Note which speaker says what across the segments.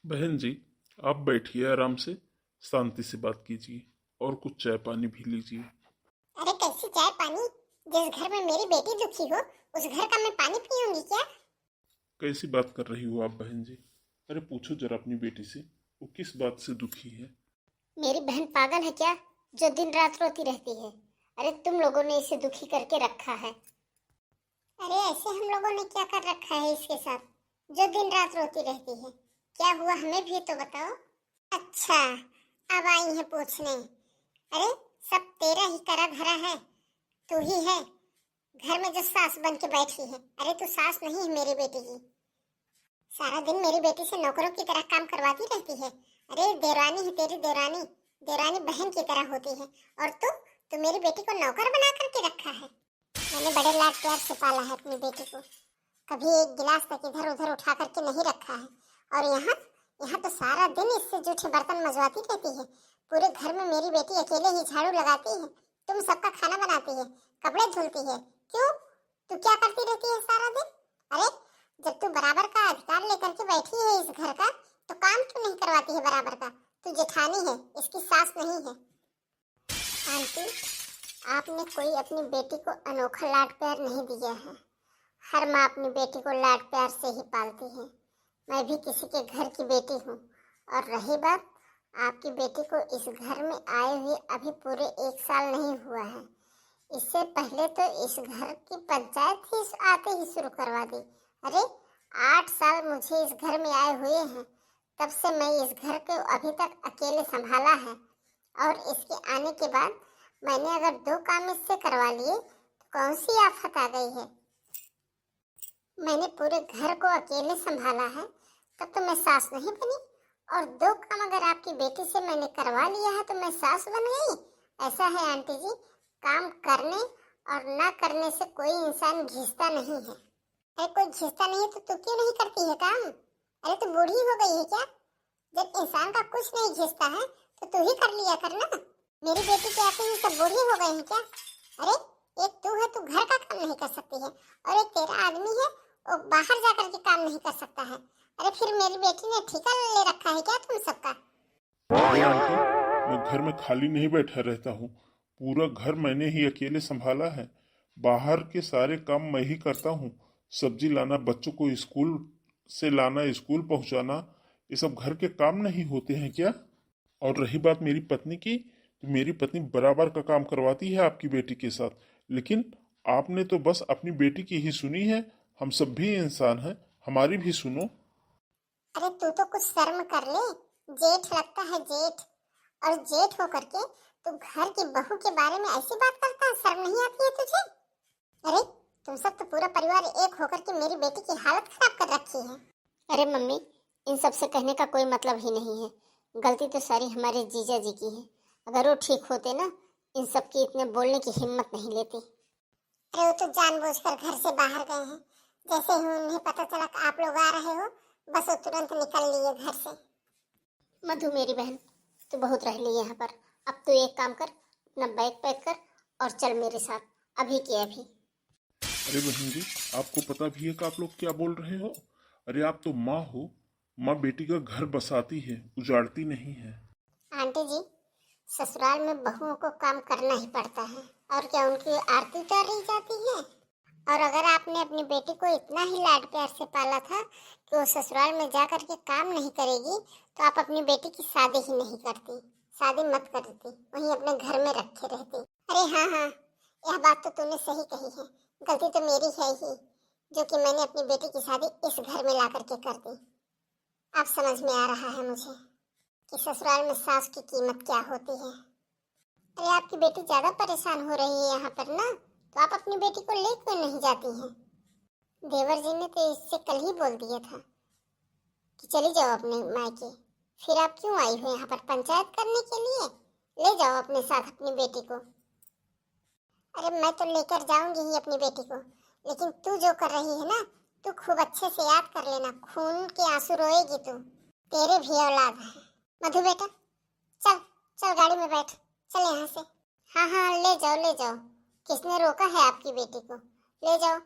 Speaker 1: बहन जी, आप बैठिए आराम से, शांति से बात कीजिए और कुछ चाय पानी भी लीजिए।
Speaker 2: अरे कैसी चाय पानी? जिस घर में मेरी बेटी दुखी हो उस घर का मैं पानी पीऊंगी क्या?
Speaker 1: कैसी बात कर रही हो आप बहन जी? अरे पूछो जरा अपनी बेटी से, वो किस बात से दुखी है।
Speaker 2: मेरी बहन पागल है क्या, जो दिन रात रोती रहती है? अरे तुम लोगों ने इसे दुखी करके रखा है। अरे ऐसे हम लोगों ने क्या कर रखा है इसके साथ, जो दिन रात रोती रहती है? क्या हुआ हमें भी तो बताओ। अच्छा, अब आई है पूछने। अरे सब तेरा ही करा धरा है। तू ही है घर में जो सास बन के बैठी है। अरे तू सास नहीं है मेरी बेटी की। सारा दिन मेरी बेटी से नौकरों की तरह काम करवाती रहती है। अरे देवरानी है तेरी देवरानी, देवरानी बहन की तरह होती है। और तू मेरी बेटी को नौकर बना करके रखा है। मैंने बड़े लाड प्यार से पाला है अपनी बेटी को, कभी एक गिलास तक इधर उधर उठा करके नहीं रखा है। और यहाँ यहाँ तो सारा दिन इससे जूठे बर्तन मजवाती रहती है। पूरे घर में मेरी बेटी अकेले ही झाड़ू लगाती है, तुम सबका खाना बनाती है, कपड़े धुलती है। क्यों? तू क्या करती रहती है सारा दिन? अरे जब तू बराबर का अधिकार लेकर के बैठी है इस घर का, तो काम क्यों नहीं करवाती है बराबर का? तू जेठानी है, इसकी सास नहीं है। आंटी, आपने कोई अपनी बेटी को अनोखा लाड प्यार नहीं दिया है। हर माँ अपनी बेटी को लाड प्यार से ही पालती है। मैं भी किसी के घर की बेटी हूँ। और रही बात आपकी बेटी को इस घर में आए हुए अभी पूरे 1 साल नहीं हुआ है। इससे पहले तो इस घर की पंचायत ही आते ही शुरू करवा दी। अरे 8 साल मुझे इस घर में आए हुए हैं, तब से मैं इस घर को अभी तक अकेले संभाला है। और इसके आने के बाद मैंने अगर 2 काम इससे करवा लिए तो कौन सी आफत आ गई है? मैंने पूरे घर को अकेले संभाला है, तब तो मैं सास नहीं बनी। और 2 काम अगर आपकी बेटी से मैंने करवा लिया है तो मैं सास बन गई? ऐसा है आंटी जी, काम करने और ना करने से कोई इंसान घिसता नहीं है। अरे कोई घिसता नहीं है तो तू क्यों नहीं करती है काम? अरे तू बूढ़ी हो गई है क्या? जब इंसान का कुछ नहीं घिसता है तो तू ही कर लिया कर ना। मेरी बेटी के आते ही सब बूढ़ी हो गई है क्या? अरे एक तू है, तू घर का काम नहीं कर सकती है, और एक तेरा आदमी है वो बाहर जाकर के काम नहीं कर सकता है। अरे फिर मेरी बेटी ने ठेका ले रखा है क्या तुम सबका?
Speaker 1: अरे आंटी, मैं घर में खाली नहीं बैठा रहता हूँ, पूरा घर मैंने ही अकेले संभाला है। बाहर के सारे काम मैं ही करता हूँ। सब्जी लाना, बच्चों को स्कूल से लाना, स्कूल पहुँचाना, ये सब घर के काम नहीं होते हैं क्या? और रही बात मेरी पत्नी की, तो मेरी पत्नी बराबर का काम करवाती है आपकी बेटी के साथ। लेकिन आपने तो बस अपनी बेटी की ही सुनी है। हम सब भी इंसान हैं, हमारी भी सुनो।
Speaker 2: अरे तू तो कुछ शर्म कर ले, जेठ लगता है जेठ। और जेठ होकर के तू घर की बहू के बारे में ऐसी बात करता है, शर्म नहीं आती है तुझे? अरे तुम सब तो पूरा परिवार एक होकर के मेरी बेटी की हालत खराब कर रखी है। अरे मम्मी, इन सब से कहने का कोई मतलब ही नहीं है। गलती तो सारी हमारे जीजा जी की है। अगर वो ठीक होते ना, इन सब की इतने बोलने की हिम्मत नहीं लेती। अरे वो तो जानबूझकर घर से बाहर गए हैं। जैसे ही उन्हें पता चला कि आप लोग आ रहे हो, बस वो तुरंत निकल लिए घर से। मधु मेरी बहन, तू बहुत रह ली यहाँ पर। अब तू एक काम कर, अपना बैग पैक कर और चल मेरे साथ, अभी के अभी।
Speaker 1: अरे बहन जी, आपको पता भी है कि आप लोग क्या बोल रहे हो? अरे आप तो माँ हो, माँ बेटी का घर बसाती है, उजाड़ती नहीं है।
Speaker 2: आंटी जी, ससुराल में बहुओं को काम करना ही पड़ता है, और क्या उनकी आरती उतारी जाती है? और अगर आपने अपनी बेटी को इतना ही लाड प्यार से पाला था कि वो ससुराल में जा कर के काम नहीं करेगी, तो आप अपनी बेटी की शादी ही नहीं करती, शादी मत करती, वहीं अपने घर में रखे रहती। अरे हाँ हाँ, यह बात तो तूने सही कही है। गलती तो मेरी है ही, जो कि मैंने अपनी बेटी की शादी इस घर में ला करके कर दी। अब समझ में आ रहा है मुझे कि ससुराल में सास की कीमत क्या होती है। अरे आपकी बेटी ज्यादा परेशान हो रही है यहाँ पर ना, तो आप अपनी बेटी को ले क्यों नहीं जाती हैं? देवर जी ने तो इससे कल ही बोल दिया था कि चली जाओ अपने मायके। फिर आप क्यों आई हो यहाँ पर पंचायत करने के लिए? ले जाओ अपने साथ अपनी बेटी को। अरे मैं तो लेकर जाऊंगी ही अपनी बेटी को, लेकिन तू जो कर रही है ना, तू खूब अच्छे से याद कर लेना, खून के आंसू रोएगी तू। तेरे भी औलाद है। मधु बेटा, चल चल गाड़ी में बैठ, चल यहाँ से। हाँ हाँ, ले जाओ ले जाओ। किसने रोका है आपकी बेटी को? ले जाओ,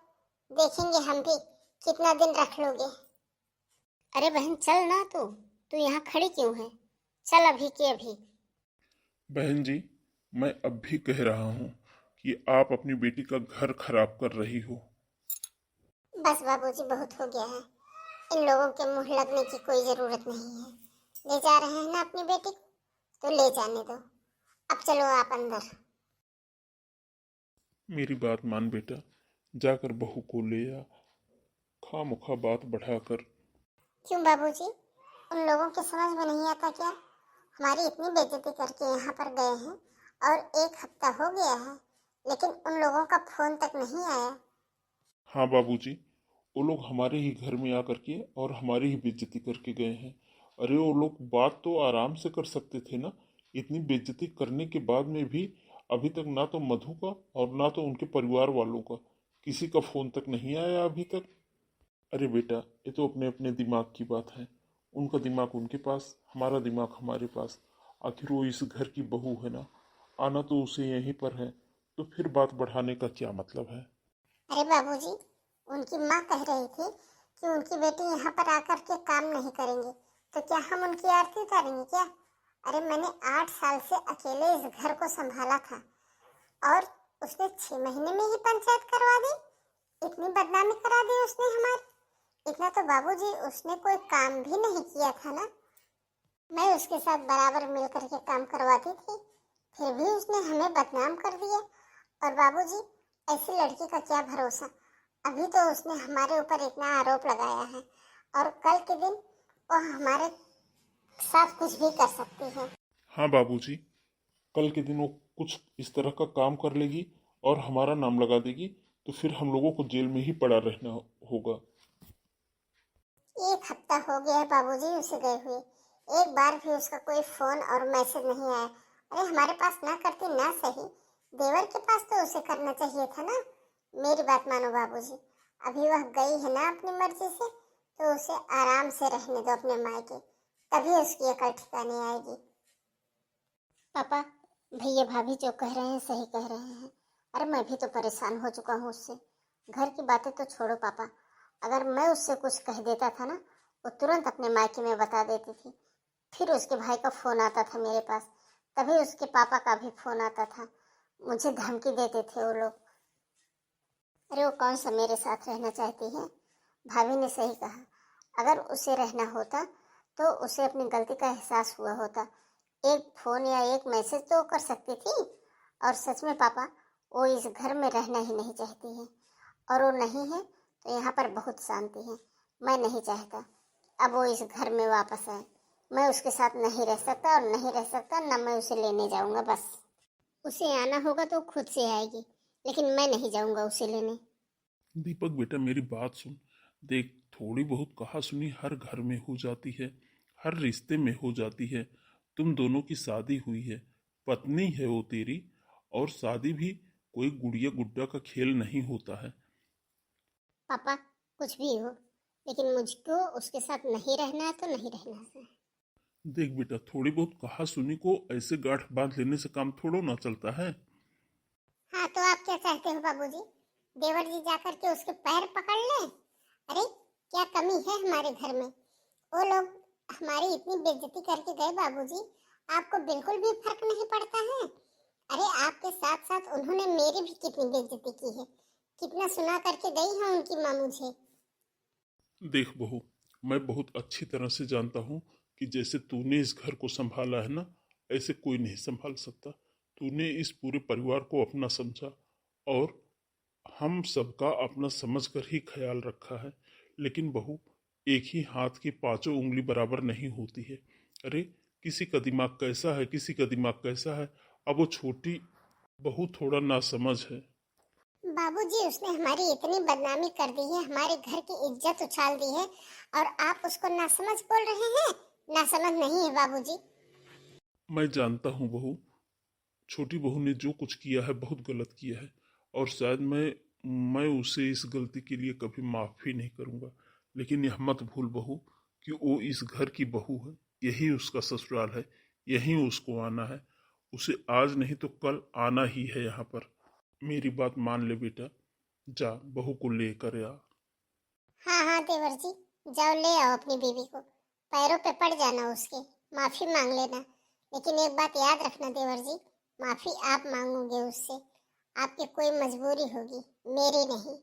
Speaker 2: देखेंगे हम भी कितना दिन रख लोगे। अरे बहन चल ना, तू तू यहाँ खड़ी क्यों है? चल अभी के अभी।
Speaker 1: बहन जी, मैं अब भी कह रहा हूँ कि आप अपनी बेटी का घर खराब कर रही हो।
Speaker 2: बस बाबूजी, बहुत हो गया है। इन लोगों के मुंह लगने की कोई जरूरत नहीं है। ले जा रहे हैं ना अपनी बेटी को, तो ले जाने दो। अब चलो आप अंदर।
Speaker 1: मेरी बात मान बेटा, जाकर बहू को ले आ। खामखा बात बढ़ाकर।
Speaker 2: क्यों बाबूजी, उन लोगों के समझ में नहीं आता क्या? हमारी इतनी बेइज्जती करके यहाँ पर गए हैं और 1 हफ्ता हो गया है, लेकिन उन लोगों का फोन तक नहीं आया।
Speaker 1: हाँ बाबूजी, वो लोग हमारे ही घर में आकर के और हमारी ही बेइज्जती करके गए हैं। अरे वो लोग बात तो आराम से कर सकते थे ना। इतनी बेइज्जती करने के बाद में भी अभी तक ना तो मधु का और ना तो उनके परिवार वालों का किसी का फोन तक नहीं आया अभी तक। अरे बेटा, ये तो अपने अपने दिमाग की बात है। उनका दिमाग उनके पास, हमारा दिमाग हमारे पास। आखिर वो इस घर की बहू है ना, आना तो उसे यहीं पर है, तो फिर बात बढ़ाने का क्या मतलब है।
Speaker 2: अरे बाबूजी, उनकी माँ कह रही थी कि उनकी बेटी यहाँ पर आकर के काम नहीं करेंगे, तो क्या हम उनकी आरती उतारेंगे क्या? अरे मैंने 8 साल से अकेले इस घर को संभाला था और उसने 6 महीने में ही पंचायत करवा दी। इतनी बदनामी करा दी उसने हमारी। इतना तो बाबूजी उसने कोई काम भी नहीं किया था ना। मैं उसके साथ बराबर मिल करके काम करवाती थी, फिर भी उसने हमें बदनाम कर दिया। और बाबूजी, ऐसी लड़की का क्या भरोसा। अभी तो उसने हमारे ऊपर इतना आरोप लगाया है और कल के दिन वो हमारे साथ कुछ भी कर सकती है।
Speaker 1: हाँ बाबूजी, कल के दिन वो कुछ इस तरह का काम कर लेगी और हमारा नाम लगा देगी, तो फिर हम लोगों को जेल में ही पड़ा रहना होगा।
Speaker 2: 1 हफ्ता हो गया है बाबूजी उसे गए हुए, एक बार भी उसका कोई फोन और मैसेज नहीं आया। अरे हमारे पास ना करती ना सही, देवर के पास तो उसे करना चाहिए था ना। मेरी बात मानो बाबूजी, अभी वह गई है ना अपनी मर्जी से, तो उसे आराम से रहने दो अपने मायके, तभी उसकी अकल ठिकाने आएगी। पापा, भैया भाभी जो कह रहे हैं सही कह रहे हैं। अरे मैं भी तो परेशान हो चुका हूँ उससे। घर की बातें तो छोड़ो पापा, अगर मैं उससे कुछ कह देता था ना, वो तुरंत अपने मायके में बता देती थी। फिर उसके भाई का फोन आता था मेरे पास, तभी उसके पापा का भी फोन आता था। मुझे धमकी देते थे वो लोग। अरे वो कौन सा मेरे साथ रहना चाहती है? भाभी ने सही कहा, अगर उसे रहना होता तो उसे अपनी गलती का एहसास हुआ होता। एक फोन या एक मैसेज तो कर सकती थी। और सच में पापा, वो इस घर में रहना ही नहीं चाहती है, और वो नहीं है तो यहाँ पर बहुत शांति है। मैं नहीं चाहता अब वो इस घर में वापस आए। मैं उसके साथ नहीं रह सकता और नहीं रह सकता ना मैं उसे लेने जाऊंगा। बस उसे आना होगा तो खुद से आएगी, लेकिन मैं नहीं जाऊंगा उसे लेने।
Speaker 1: दीपक बेटा, मेरी बात सुन। देख, थोड़ी बहुत कहा सुनी हर घर में हो जाती है, हर रिश्ते में हो जाती है। तुम दोनों की शादी हुई है, पत्नी है वो तेरी, और शादी भी कोई गुड़िया गुड्डा का खेल नहीं होता है।
Speaker 2: पापा, कुछ भी हो, लेकिन मुझको उसके साथ नहीं रहना है तो नहीं रहना है।
Speaker 1: देख बेटा, थोड़ी बहुत कहा सुनी को ऐसे गांठ बांध लेने से काम थोड़ो ना चलता है।
Speaker 2: हाँ तो आप क्या चाहते हो बाबूजी? देवर जी जाकर के उसके पैर पकड़ लें? अरे क्या कमी है हमारे घर में? वो लोग हमारी इतनी बेइज्जती करके गए बाबूजी, आपको बिल्कुल भी फर्क नहीं पड़ता है? अरे आपके साथ साथ उन्होंने मेरी भी कितनी बेइज्जती की है, कितना सुना करके गई है उनकी माँ मुझे।
Speaker 1: देख बहू, मैं बहुत अच्छी तरह से जानता हूँ कि जैसे तूने इस घर को संभाला है ना, ऐसे कोई नहीं संभाल सकता। तूने इस पूरे परिवार को अपना समझा और हम सबका अपना समझकर ही ख्याल रखा है। लेकिन बहू, एक ही हाथ की पांचों उंगली बराबर नहीं होती है। अरे, किसी का दिमाग कैसा है, किसी का दिमाग कैसा है। अब वो छोटी बहू थोड़ा नासमझ है।
Speaker 2: बाबूजी, उसने हमारी इतनी बदनामी कर दी है, हमारे घर की इज्जत उछाल दी है, और आप उसको नासमझ बोल रहे हैं? नासमझ नहीं है बाबूजी।
Speaker 1: मैं जानता हूँ बहू, छोटी बहू ने जो कुछ किया है बहुत गलत किया है, और शायद मैं उसे इस गलती के लिए कभी माफ़ भी नहीं करूँगा। लेकिन यह मत भूल बहू कि वो इस घर की बहू है, यही उसका ससुराल है, यहीं उसको आना है। उसे आज नहीं तो कल आना ही है यहाँ पर। मेरी बात मान ले बेटा, जा बहू को लेकर आ।
Speaker 2: हाँ हाँ देवर जी, जाओ ले आओ अपनी बीवी को, पैरों पे पड़ जाना उसके, माफी मांग लेना। लेकिन एक बात याद रखना देवर जी, माफी आप मांगोगे उससे, आपकी कोई मजबूरी होगी, मेरी नहीं।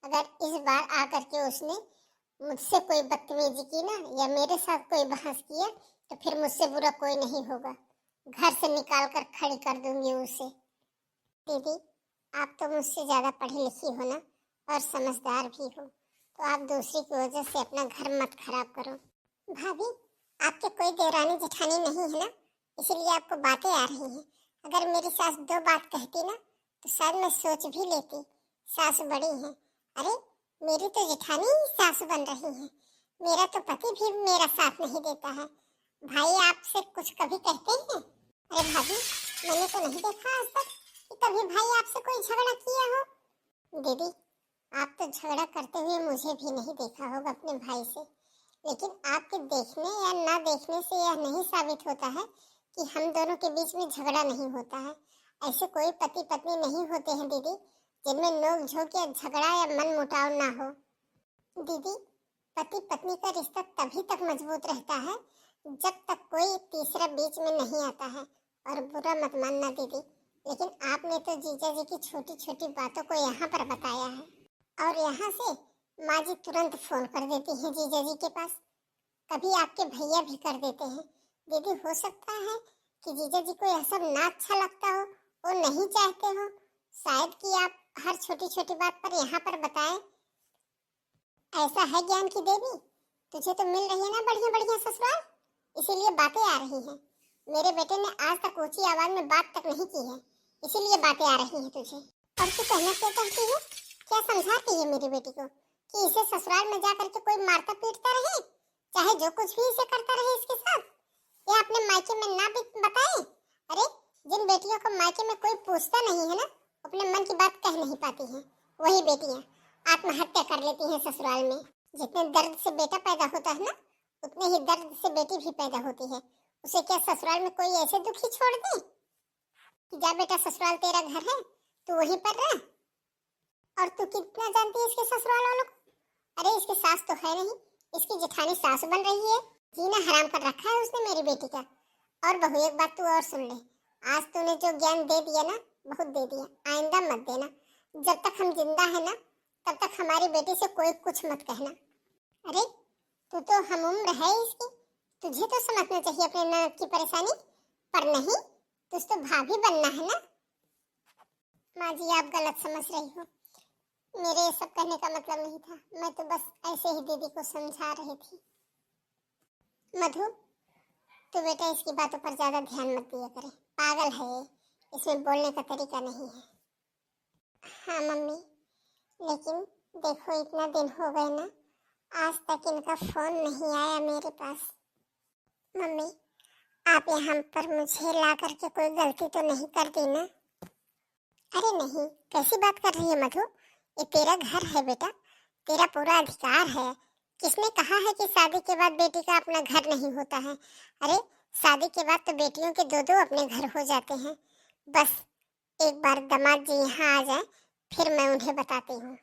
Speaker 2: अगर इस बार आकर के उसने मुझसे कोई बदतमीजी की ना, या मेरे साथ कोई बहस किया, तो फिर मुझसे बुरा कोई नहीं होगा। घर से निकाल कर खड़ी कर दूंगी उसे। दीदी, आप तो मुझसे ज्यादा पढ़ी लिखी हो ना, और समझदार भी हो, तो आप दूसरी की वजह से अपना घर मत खराब करो। भाभी, आपके कोई देवरानी जेठानी नहीं है ना, इसीलिए आपको बातें आ रही हैं। अगर मेरी सास दो बात कहती ना, तो शायद मैं सोच भी लेती। सास बड़ी है। अरे, मेरी तो जेठानी ही सास बन रही है। मेरा तो पति भी मेरा साथ नहीं देता है। भाई आपसे कुछ कभी कहते हैं? अरे भाभी, मैंने तो नहीं देखा आज तक कि कभी भाई आपसे कोई झगड़ा किया हो। दीदी, आप तो झगड़ा करते हुए मुझे भी नहीं देखा होगा अपने भाई से, लेकिन आपके देखने या ना देखने से यह नहीं साबित होता है कि हम दोनों के बीच में झगड़ा नहीं होता है। ऐसे कोई पति पत्नी नहीं होते हैं दीदी, जिनमें नोक झोंक या झगड़ा या मन मुटाव ना हो। दीदी, पति पत्नी का रिश्ता तभी तक मजबूत रहता है जब तक कोई तीसरा बीच में नहीं आता है। और बुरा मत मानना दीदी, लेकिन आपने तो जीजा जी की छोटी छोटी बातों को यहाँ पर बताया है, और यहाँ से माँ जी तुरंत फोन कर देती हैं जीजा जी के पास। कभी आपके भैया भी कर देते हैं। दीदी, हो सकता है कि जीजा जी को यह सब ना अच्छा लगता हो, वो नहीं चाहते हो शायद कि आप हर छोटी छोटी बात पर यहाँ पर बताएं। ऐसा है ज्ञान की देवी, तुझे तो मिल रही है ना बढ़िया बढ़िया ससुराल, इसीलिए बातें आ रही हैं। मेरे बेटे ने आज तक ऊंची आवाज में बात तक नहीं की है, इसीलिए बातें आ रही हैं तुझे। और तू कहना क्या चाहती है? क्या समझाती है मेरी बेटी को कि इसे ससुराल में जाकर के कोई मारता पीटता रहे, चाहे जो कुछ भी इसे करता रहे इसके साथ, या अपने मायके में ना भी बताए? अरे, जिन बेटियों को मायके में कोई पूछता नहीं है ना, अपने मन की बात कह नहीं पाती हैं, वही बेटियां आत्महत्या कर लेती हैं ससुराल में। जितने दर्द से बेटा पैदा होता है ना, उतने ही दर्द से बेटी भी पैदा होती है। उसे क्या ससुराल में कोई ऐसे दुखी छोड़ दे कि जा बेटा ससुराल तेरा घर है, तू वहीं पर रह। और तू कितना जानती है इसके ससुराल वालों को? अरे, इसकी सास तो है नहीं, इसकी जेठानी सास बन रही है। जीना हराम कर रखा है उसने मेरी बेटी का। और बहू, एक बात तू और सुन ले, आज तूने जो ज्ञान दे दिया ना, बहुत दे दिया, आइंदा मत देना। जब तक हम जिंदा है ना, तब तक हमारी बेटी से कोई कुछ मत कहना। अरे, तू तो हम उम्र है इसकी, तुझे तो समझना चाहिए अपने ननद की परेशानी, पर नहीं, तुझ तो भाभी बनना है ना। माँ जी, आप गलत समझ रही हो, मेरे ये सब कहने का मतलब नहीं था। मैं तो बस ऐसे ही दीदी को समझा रही थी। मधु, तू बेटा इसकी बातों पर ज्यादा ध्यान मत दिया करे, पागल है ये, इसमें बोलने का तरीका नहीं है। हाँ मम्मी, लेकिन देखो इतना दिन हो गए ना, आज तक इनका फोन नहीं आया मेरे पास। मम्मी, आप यहाँ पर मुझे ला करके कोई गलती तो नहीं कर दी ना? अरे नहीं, कैसी बात कर रही है मधु, ये तेरा घर है बेटा, तेरा पूरा अधिकार है। किसने कहा है कि शादी के बाद बेटी का अपना घर नहीं होता है? अरे, शादी के बाद तो बेटियों के दो दो अपने घर हो जाते हैं। बस एक बार दामाद जी यहाँ आ जाए, फिर मैं उन्हें बताती हूँ।